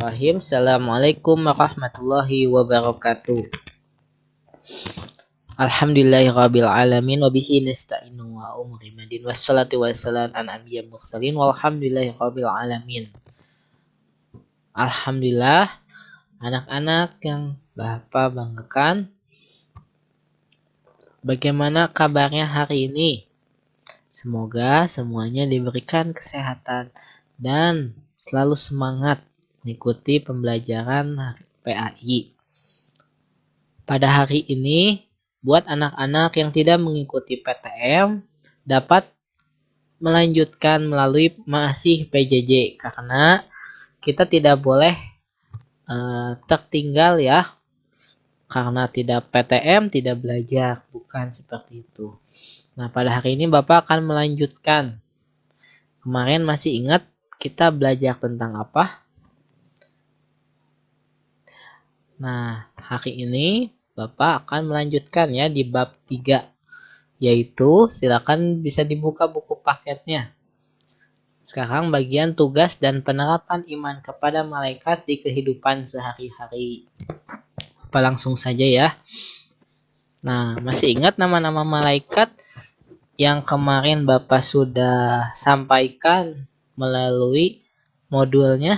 Bismillahirrahmanirrahim. Assalamualaikum warahmatullahi wabarakatuh. Alhamdulillahirabbil alamin wa bihi nasta'inu wa umri madin wassalatu wassalam an nabiyil mursalin walhamdulillahirabbil alamin. Alhamdulillah, anak-anak yang Bapak banggakan, bagaimana kabarnya hari ini? Semoga semuanya diberikan kesehatan dan selalu semangat mengikuti pembelajaran PAI. Pada hari ini, buat anak-anak yang tidak mengikuti PTM dapat melanjutkan melalui masih PJJ karena kita tidak boleh tertinggal ya. Karena tidak PTM tidak belajar, bukan seperti itu. Nah, pada hari ini Bapak akan melanjutkan. Kemarin masih ingat kita belajar tentang apa? Nah, hari ini Bapak akan melanjutkan ya di bab 3, yaitu silakan bisa dibuka buku paketnya. Sekarang bagian tugas dan penerapan iman kepada malaikat di kehidupan sehari-hari. Bapak langsung saja ya. Nah, masih ingat nama-nama malaikat yang kemarin Bapak sudah sampaikan melalui modulnya?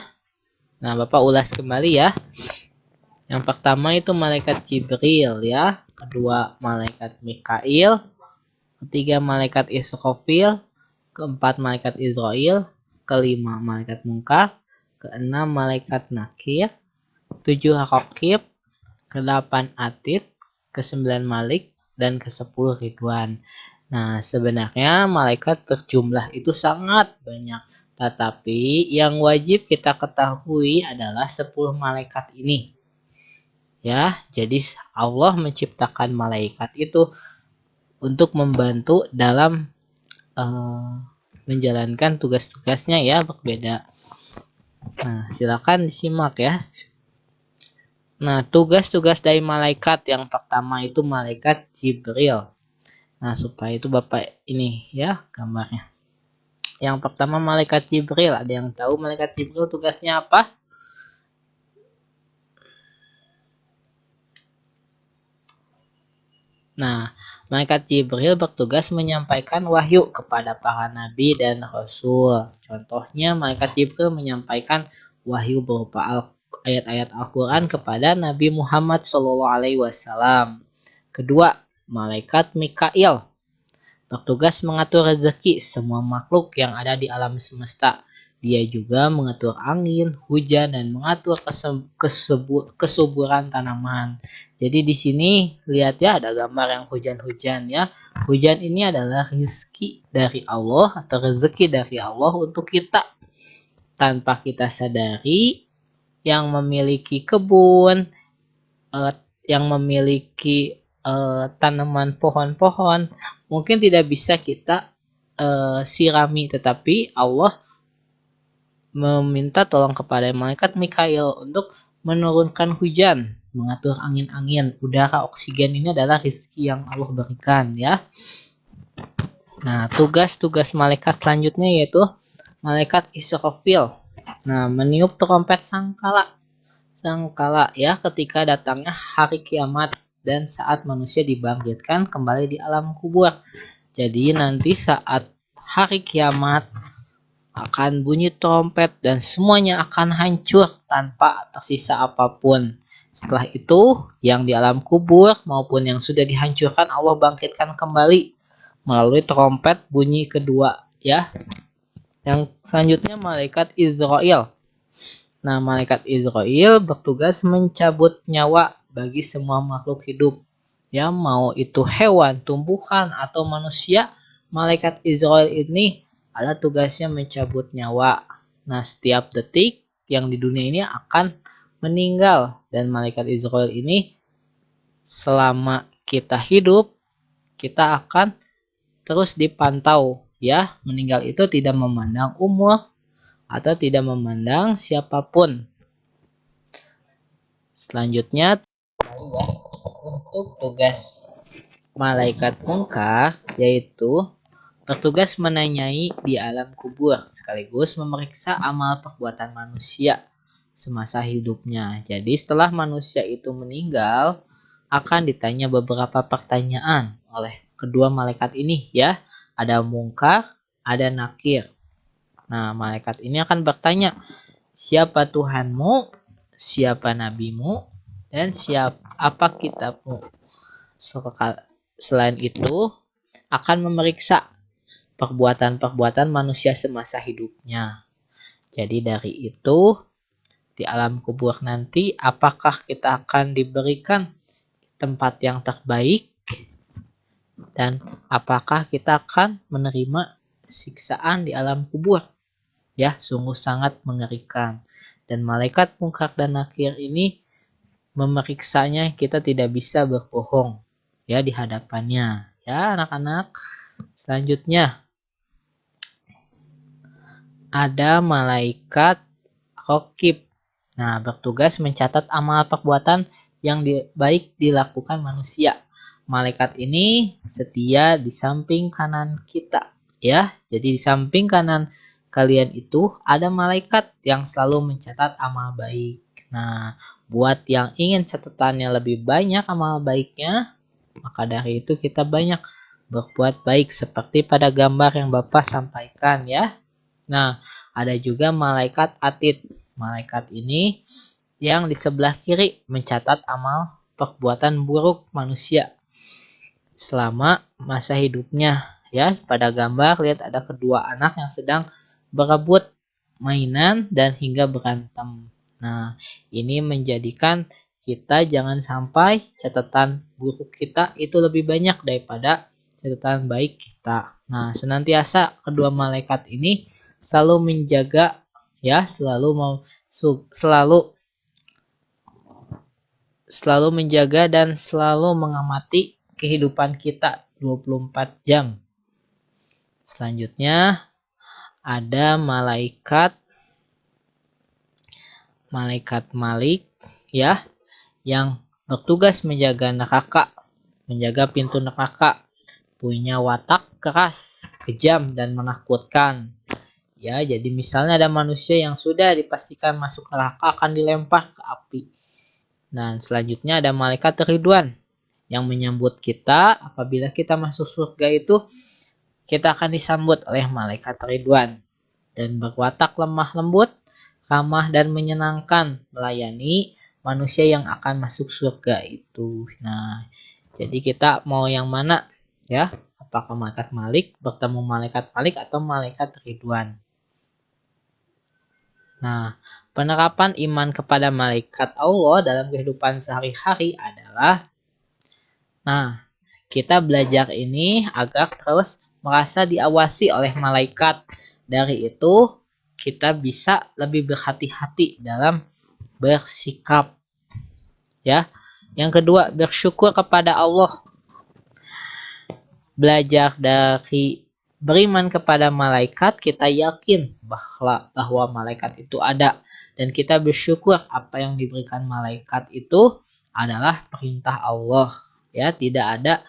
Nah, Bapak ulas kembali ya. Yang pertama itu malaikat Jibril ya, kedua malaikat Mikail, ketiga malaikat Israfil, keempat malaikat Israil, kelima malaikat Munkar, keenam malaikat Nakir, 7 Raqib, ke-8 Atid, ke-9 Malik, dan ke-10 Ridwan. Nah, sebenarnya malaikat berjumlah itu sangat banyak, tetapi yang wajib kita ketahui adalah 10 malaikat ini. Ya, jadi Allah menciptakan malaikat itu untuk membantu dalam menjalankan tugas-tugasnya ya, berbeda. Nah, silakan disimak ya. Nah, tugas-tugas dari malaikat yang pertama itu malaikat Jibril. Nah, supaya itu Bapak ini ya gambarnya. Yang pertama malaikat Jibril, ada yang tahu malaikat Jibril tugasnya apa? Nah, malaikat Jibril bertugas menyampaikan wahyu kepada para nabi dan rasul. Contohnya, malaikat Jibril menyampaikan wahyu berupa ayat-ayat Al-Quran kepada Nabi Muhammad SAW. Kedua, malaikat Mikail bertugas mengatur rezeki semua makhluk yang ada di alam semesta. Dia juga mengatur angin, hujan, dan mengatur kesuburan tanaman. Jadi di sini lihat ya, ada gambar yang hujan-hujan ya. Hujan ini adalah rezeki dari Allah atau rezeki dari Allah untuk kita. Tanpa kita sadari, yang memiliki kebun, yang memiliki tanaman pohon-pohon, mungkin tidak bisa kita sirami, tetapi Allah meminta tolong kepada malaikat Mikail untuk menurunkan hujan, mengatur angin-angin, udara, oksigen. Ini adalah rezeki yang Allah berikan ya. Nah, tugas-tugas malaikat selanjutnya yaitu malaikat Israfil. Nah, meniup trompet sangkala ya ketika datangnya hari kiamat dan saat manusia dibangkitkan kembali di alam kubur. Jadi nanti saat hari kiamat akan bunyi trompet dan semuanya akan hancur tanpa tersisa apapun. Setelah itu, yang di alam kubur maupun yang sudah dihancurkan Allah bangkitkan kembali melalui trompet bunyi kedua ya. Yang selanjutnya malaikat Israel. Nah, malaikat Israel bertugas mencabut nyawa bagi semua makhluk hidup. Ya, mau itu hewan, tumbuhan, atau manusia, malaikat Israel ini ada tugasnya mencabut nyawa. Nah, setiap detik yang di dunia ini akan meninggal. Dan malaikat Israel ini selama kita hidup, kita akan terus dipantau. Ya, meninggal itu tidak memandang umur atau tidak memandang siapapun. Selanjutnya, untuk tugas malaikat Munkar yaitu bertugas menanyai di alam kubur sekaligus memeriksa amal perbuatan manusia. semasa hidupnya. Jadi setelah manusia itu meninggal, akan ditanya beberapa pertanyaan oleh kedua malaikat ini ya. Ada Mungkar, ada Nakir. Nah, malaikat ini akan bertanya, siapa Tuhanmu, siapa nabimu, dan apa kitabmu. Selain itu, akan memeriksa perbuatan-perbuatan manusia semasa hidupnya. Jadi dari itu, di alam kubur nanti, apakah kita akan diberikan tempat yang terbaik, dan apakah kita akan menerima siksaan di alam kubur? Ya, sungguh sangat mengerikan. Dan malaikat Mungkar dan Nakir ini memeriksanya, kita tidak bisa berbohong ya di hadapannya. Ya, anak-anak. Selanjutnya ada malaikat Raqib. Nah, bertugas mencatat amal perbuatan yang baik dilakukan manusia. Malaikat ini setia di samping kanan kita ya. Jadi di samping kanan kalian itu ada malaikat yang selalu mencatat amal baik. Nah, buat yang ingin catatannya lebih banyak amal baiknya, maka dari itu kita banyak berbuat baik seperti pada gambar yang Bapak sampaikan ya. Nah, ada juga malaikat Atid. Malaikat ini yang di sebelah kiri mencatat amal perbuatan buruk manusia selama masa hidupnya. Ya, pada gambar lihat ada kedua anak yang sedang berebut mainan dan hingga berantem. Nah, ini menjadikan kita jangan sampai catatan buruk kita itu lebih banyak daripada catatan baik kita. Nah, senantiasa kedua malaikat ini selalu menjaga ya, selalu menjaga dan selalu mengamati kehidupan kita 24 jam. Selanjutnya ada malaikat Malik ya, yang bertugas menjaga neraka, menjaga pintu neraka, punya watak keras, kejam dan menakutkan. Ya, jadi misalnya ada manusia yang sudah dipastikan masuk neraka akan dilempar ke api. Dan selanjutnya ada malaikat Ridwan yang menyambut kita apabila kita masuk surga itu, kita akan disambut oleh malaikat Ridwan dan berwatak lemah lembut, ramah dan menyenangkan melayani manusia yang akan masuk surga itu. Nah, jadi kita mau yang mana ya? Apakah malaikat Malik bertemu malaikat Malik atau malaikat Ridwan? Nah, penerapan iman kepada malaikat Allah dalam kehidupan sehari-hari adalah, nah, kita belajar ini agar terus merasa diawasi oleh malaikat. Dari itu, kita bisa lebih berhati-hati dalam bersikap. Ya. Yang kedua, bersyukur kepada Allah. Belajar dari beriman kepada malaikat, kita yakin bahwa malaikat itu ada, dan kita bersyukur apa yang diberikan malaikat itu adalah perintah Allah. Ya, tidak ada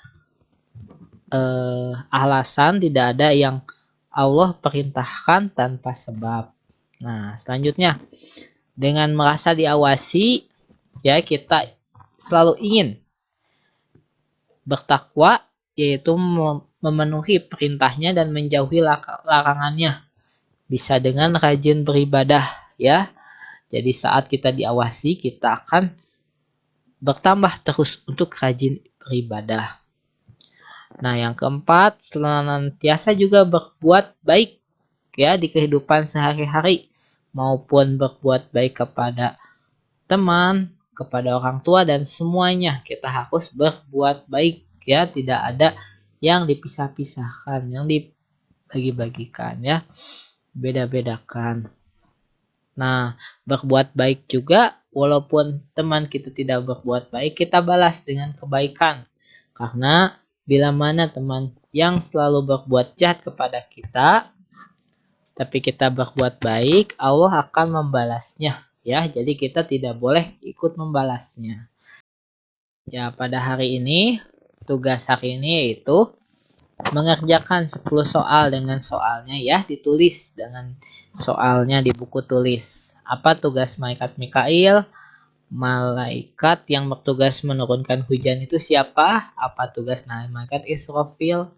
alasan, tidak ada yang Allah perintahkan tanpa sebab. Nah, selanjutnya dengan merasa diawasi, ya kita selalu ingin bertakwa, yaitu memenuhi perintahnya dan menjauhi larangannya. Bisa dengan rajin beribadah ya. Jadi saat kita diawasi, kita akan bertambah terus untuk rajin beribadah. Nah, yang keempat, senantiasa juga berbuat baik ya di kehidupan sehari-hari, maupun berbuat baik kepada teman, kepada orang tua, dan semuanya kita harus berbuat baik ya, tidak ada yang dipisah-pisahkan, yang dibagi-bagikan ya, beda-bedakan. Nah, berbuat baik juga, walaupun teman kita tidak berbuat baik, kita balas dengan kebaikan. Karena bila mana teman yang selalu berbuat jahat kepada kita, tapi kita berbuat baik, Allah akan membalasnya. Ya, jadi kita tidak boleh ikut membalasnya. Ya, pada hari ini, tugas hari ini yaitu mengerjakan 10 soal dengan soalnya ya, ditulis dengan soalnya di buku tulis. Apa tugas malaikat Mikail? Malaikat yang bertugas menurunkan hujan itu siapa? Apa tugas malaikat Israfil?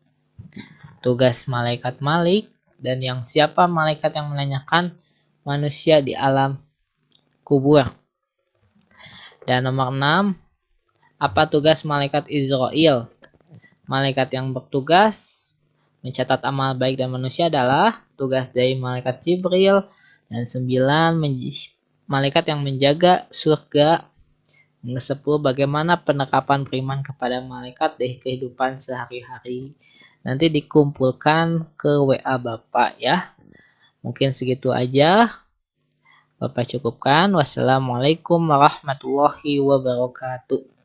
Tugas malaikat Malik. Dan yang siapa malaikat yang menanyakan manusia di alam kubur? Dan nomor 6, apa tugas malaikat Israel? Malaikat yang bertugas mencatat amal baik dan manusia adalah tugas dari malaikat Jibril. Dan 9, malaikat yang menjaga surga. Yang 10, bagaimana penerapan beriman kepada malaikat di kehidupan sehari-hari. Nanti dikumpulkan ke WA Bapak ya. Mungkin segitu aja. Bapak cukupkan. Wassalamualaikum warahmatullahi wabarakatuh.